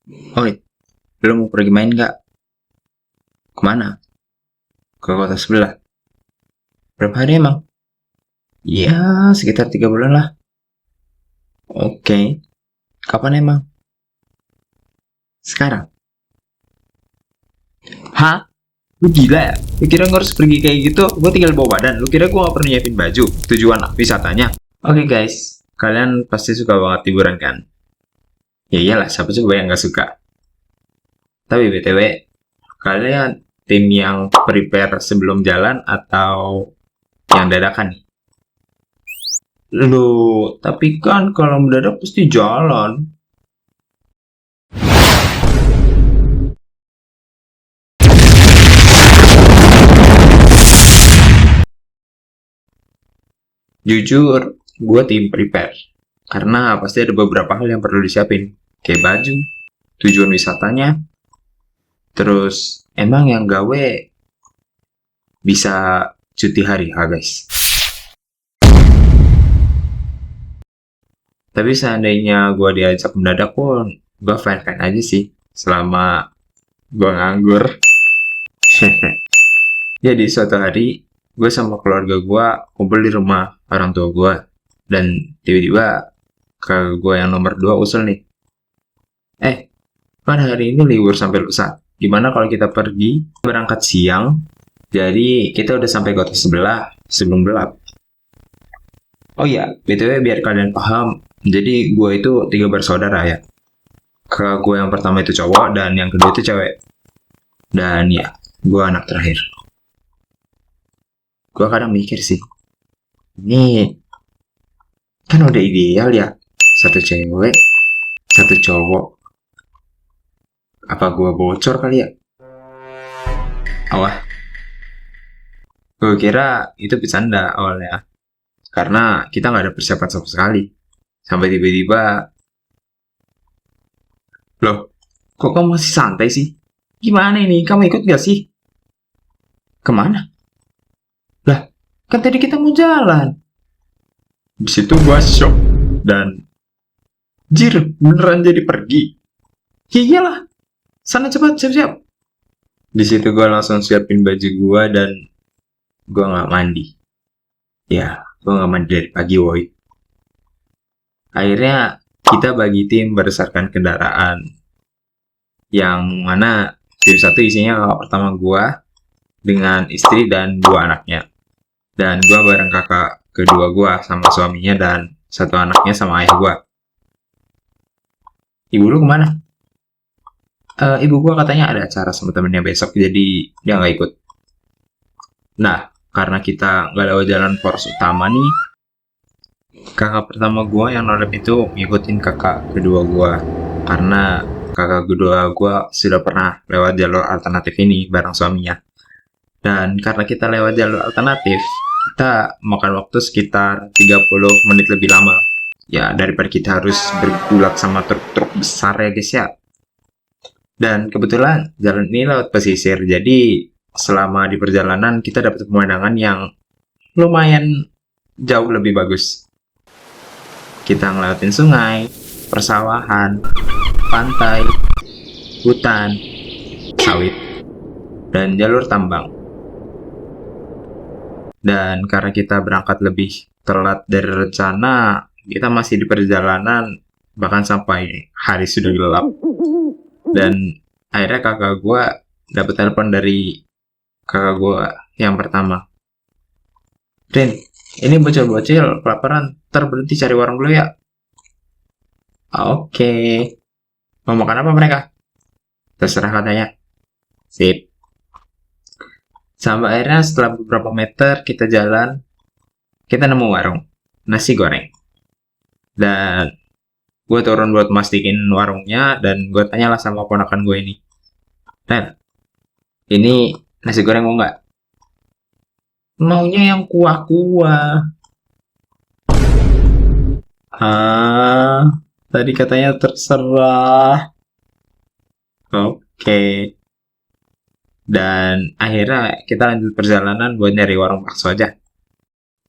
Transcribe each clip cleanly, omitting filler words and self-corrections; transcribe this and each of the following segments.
Oi, lu mau pergi main nggak? Kemana? Ke kota sebelah. Berapa hari emang? Ya, sekitar 3 bulan lah. Oke. Kapan emang? Sekarang? Hah? Lu gila ya? Lu kira gue harus pergi kayak gitu? Gue tinggal bawa badan. Lu kira gue gak pernah nyiapin baju? Tujuan wisatanya? Oke guys, kalian pasti suka banget liburan kan? Ya iyalah, siapa juga yang gak suka? Tapi BTW, kalian tim yang prepare sebelum jalan atau yang dadakan nih? Loh, tapi kan kalau mendadak pasti jalan. Jujur, gue tim prepare. Karena pasti ada beberapa hal yang perlu disiapin. Kayak baju, tujuan wisatanya, terus emang yang gawe bisa cuti hari ha guys. Tapi seandainya gue diajak mendadak pun, gue fine-fine aja sih. Selama gue nganggur. Jadi suatu hari, gue sama keluarga gue kumpul di rumah orang tua gue. Dan tiba-tiba ke gue yang nomor 2 usul nih. Kan hari ini libur sampai lusa. Gimana kalau kita pergi berangkat siang, jadi kita udah sampai kota sebelah sebelum gelap. Oh iya, BTW biar kalian paham, jadi gue itu 3 bersaudara ya. Ke gue yang pertama itu cowok dan yang kedua itu cewek. Dan ya, gue anak terakhir. Gue kadang mikir sih, ini kan udah ideal ya. Satu cewek, satu cowok. Apa gue bocor kali ya? Awah, gue kira itu bercanda awalnya. Karena kita nggak ada persiapan sama sekali. Sampai tiba-tiba, loh, kok kamu masih santai sih? Gimana ini? Kamu ikut gak sih? Kemana? Lah, kan tadi kita mau jalan. Di situ gua shock dan jir, beneran jadi pergi. Ya iyalah, sana cepat siap-siap. Di situ gua langsung siapin baju gua dan gua nggak mandi. Ya, gua nggak mandi dari pagi, woi. Akhirnya kita bagi tim berdasarkan kendaraan. Yang mana tim satu isinya kakak pertama gua dengan istri dan 2 anaknya. Dan gue bareng kakak kedua gue sama suaminya dan satu anaknya sama ayah gue. Ibu lu kemana? Ibu gue katanya ada acara sama temennya besok, jadi dia nggak ikut. Nah, karena kita nggak lewat jalan poros utama nih, kakak pertama gue yang nolep itu ngikutin kakak kedua gue. Karena kakak kedua gue sudah pernah lewat jalur alternatif ini bareng suaminya. Dan karena kita lewat jalur alternatif, kita makan waktu sekitar 30 menit lebih lama. Ya, daripada kita harus bergulat sama truk-truk besar ya guys ya. Dan kebetulan jalan ini lewat pesisir, jadi selama di perjalanan kita dapat pemandangan yang lumayan jauh lebih bagus. Kita ngelewatin sungai, persawahan, pantai, hutan, sawit, dan jalur tambang. Dan karena kita berangkat lebih telat dari rencana, kita masih di perjalanan bahkan sampai hari sudah gelap. Dan akhirnya kakak gue dapet telepon dari kakak gue yang pertama. Rin, ini bocil-bocil kelaparan, ntar berhenti cari warung dulu ya. Oke, mau makan apa mereka? Terserah katanya. Sip. Sampai akhirnya setelah beberapa meter kita jalan, kita nemu warung nasi goreng. Dan gue turun buat mastiin warungnya dan gue tanyalah sama ponakan gue ini. Ren, ini nasi goreng mau nggak? Maunya yang kuah-kuah. Tadi katanya terserah. Oke. Dan akhirnya kita lanjut perjalanan buat nyari warung bakso aja.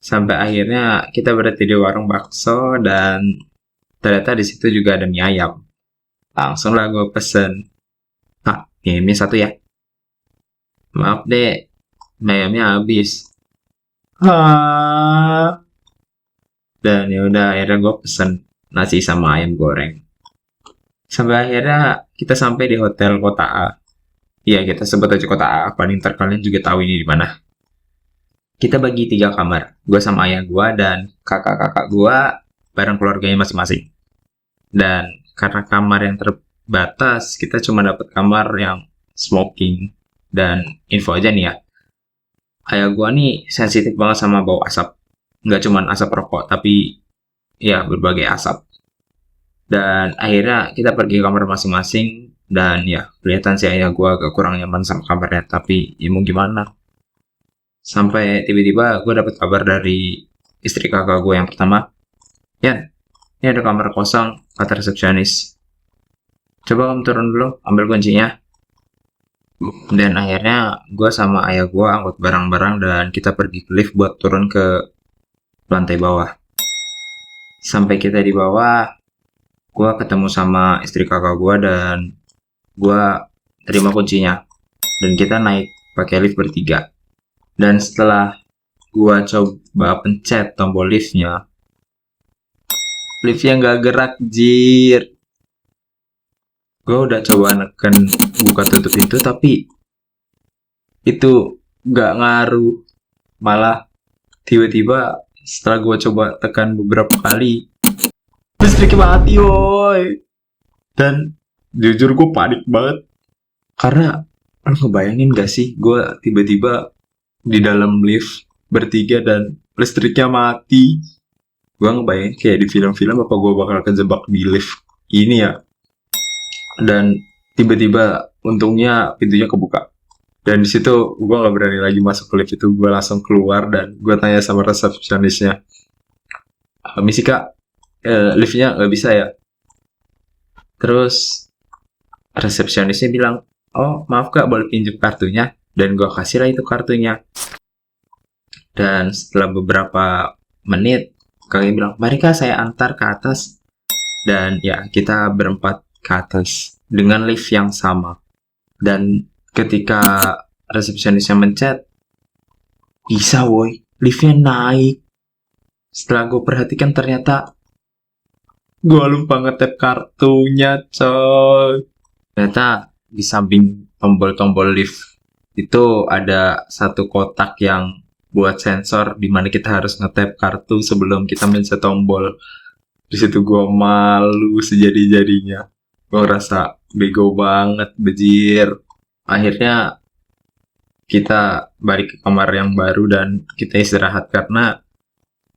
Sampai akhirnya kita berhenti di warung bakso dan ternyata di situ juga ada mie ayam. Langsung lah gue pesen, "Kak, mie satu ya." "Maaf dek, ayamnya habis." Hah? Dan ya udah akhirnya gue pesen nasi sama ayam goreng. Sampai akhirnya kita sampai di hotel kota A. Iya, kita sebut aja kota A. Paling ntar kalian juga tahu ini di mana. Kita bagi 3 kamar. Gue sama ayah gue dan kakak-kakak gue bareng keluarganya masing-masing. Dan karena kamar yang terbatas, kita cuma dapat kamar yang smoking. Dan info aja nih ya, ayah gue nih sensitif banget sama bau asap. Nggak cuma asap rokok, tapi ya berbagai asap. Dan akhirnya kita pergi ke kamar masing-masing. Dan ya, kelihatan si ayah gue agak kurang nyaman sama kamarnya. Tapi ya mau gimana. Sampai tiba-tiba gue dapet kabar dari istri kakak gue yang pertama. "Ya, ini ada kamar kosong," kata resepsionis. "Coba kamu turun dulu, ambil kuncinya." Dan akhirnya gue sama ayah gue angkut barang-barang dan kita pergi ke lift buat turun ke lantai bawah. Sampai kita di bawah, gue ketemu sama istri kakak gue dan gue terima kuncinya. Dan kita naik pakai lift bertiga. Dan setelah gue coba pencet tombol liftnya nggak gerak, jir. Gue udah coba neken buka tutup pintu, tapi itu nggak ngaruh. Malah tiba-tiba setelah gue coba tekan beberapa kali, listriknya mati, woi. Dan jujur gue panik banget. Karena lo ngebayangin gak sih, gue tiba-tiba di dalam lift bertiga dan listriknya mati. Gue ngebayangin kayak di film-film apa gue bakal kejebak di lift ini ya. Dan tiba-tiba untungnya pintunya kebuka. Dan di situ gue nggak berani lagi masuk ke lift itu. Gue langsung keluar dan gue tanya sama resepsionisnya, "Misi kak, liftnya nggak bisa ya?" Terus resepsionisnya bilang, "Oh maaf kak, boleh pinjam kartunya?" Dan gue kasih lah itu kartunya. Dan setelah beberapa menit, kakaknya bilang, "Mari kak, saya antar ke atas." Dan ya, kita berempat ke atas dengan lift yang sama. Dan ketika resepsionisnya mencet, bisa woi, liftnya naik. Setelah gue perhatikan ternyata gue lupa ngetep kartunya, coy. Ternyata di samping tombol-tombol lift itu ada satu kotak yang buat sensor di mana kita harus ngetap kartu sebelum kita mencet tombol. Di situ gue malu sejadi-jadinya. Gue ngerasa bego banget, bejir. Akhirnya kita balik ke kamar yang baru dan kita istirahat karena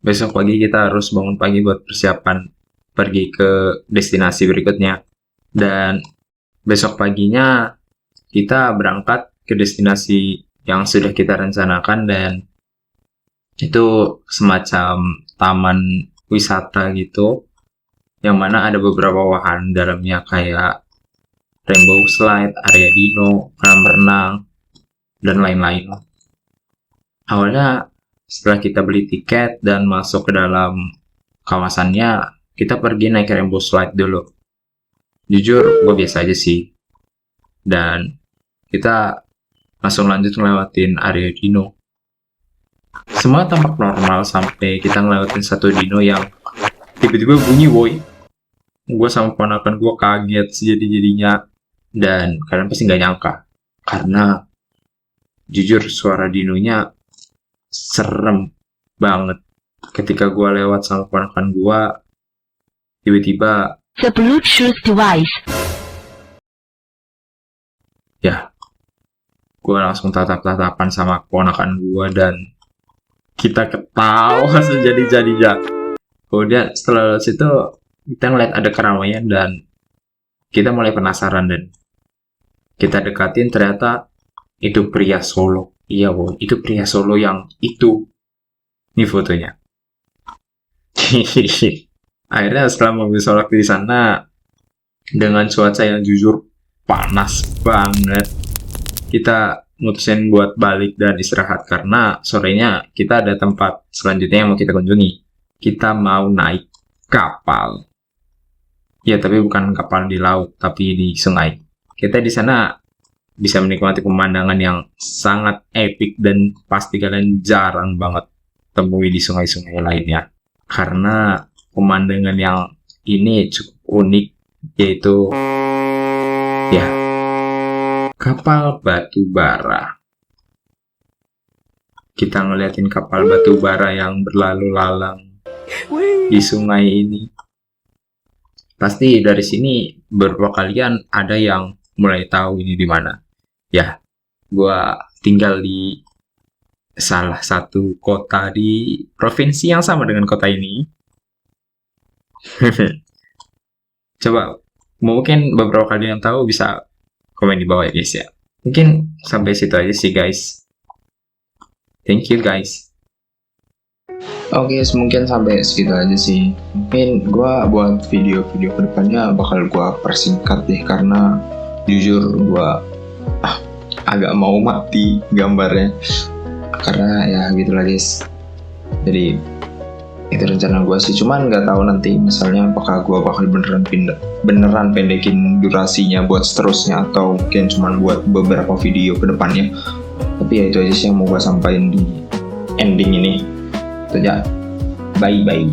besok pagi kita harus bangun pagi buat persiapan pergi ke destinasi berikutnya. Dan besok paginya kita berangkat ke destinasi yang sudah kita rencanakan dan itu semacam taman wisata gitu, yang mana ada beberapa wahana dalamnya kayak rainbow slide, area dino, kolam renang, dan lain-lain. Awalnya setelah kita beli tiket dan masuk ke dalam kawasannya, kita pergi naik rainbow slide dulu. Jujur, gue biasa aja sih. Dan kita langsung lanjut ngelewatin area dino. Semua tampak normal sampai kita ngelewatin satu dino yang tiba-tiba bunyi, woi. Gue sama ponakan gue kaget sejadi-jadinya. Dan kalian pasti nggak nyangka. Karena jujur suara dinonya serem banget. Ketika gue lewat sama ponakan gue, tiba-tiba The Bluetooth device. Ya, gue langsung tatap-tatapan sama ponakan gue dan kita ketawa sejadi-jadinya. Kemudian setelah situ kita ngeliat ada keramaian dan kita mulai penasaran dan kita dekatin, ternyata itu pria Solo. Iya, boy, itu pria Solo yang itu. Ini fotonya. Akhirnya setelah mobil sholat di sana dengan cuaca yang jujur panas banget, kita mutusin buat balik dan istirahat karena sorenya kita ada tempat selanjutnya yang mau kita kunjungi. Kita mau naik kapal. Ya, tapi bukan kapal di laut, tapi di sungai. Kita di sana bisa menikmati pemandangan yang sangat epik dan pasti kalian jarang banget temui di sungai-sungai lainnya. Karena pemandangan yang ini cukup unik, yaitu ya kapal batu bara. Kita ngeliatin kapal batu bara yang berlalu lalang di sungai ini. Pasti dari sini beberapa kalian ada yang mulai tahu ini di mana. Ya, gua tinggal di salah satu kota di provinsi yang sama dengan kota ini. Coba, mungkin beberapa kalian yang tahu bisa komen di bawah ya guys ya. Mungkin sampai situ aja sih guys. Thank you guys. Oke, mungkin sampai segitu aja sih. Mungkin gua buat video-video kedepannya bakal gua persingkat deh, karena jujur gua agak mau mati gambarnya. Karena ya gitulah guys. Jadi itu rencana gua sih. Cuman nggak tahu nanti misalnya apakah gua bakal beneran pendekin durasinya buat seterusnya, atau mungkin cuman buat beberapa video kedepannya. Tapi ya itu aja sih yang mau gua sampaikan di ending ini. Itu aja. Bye bye.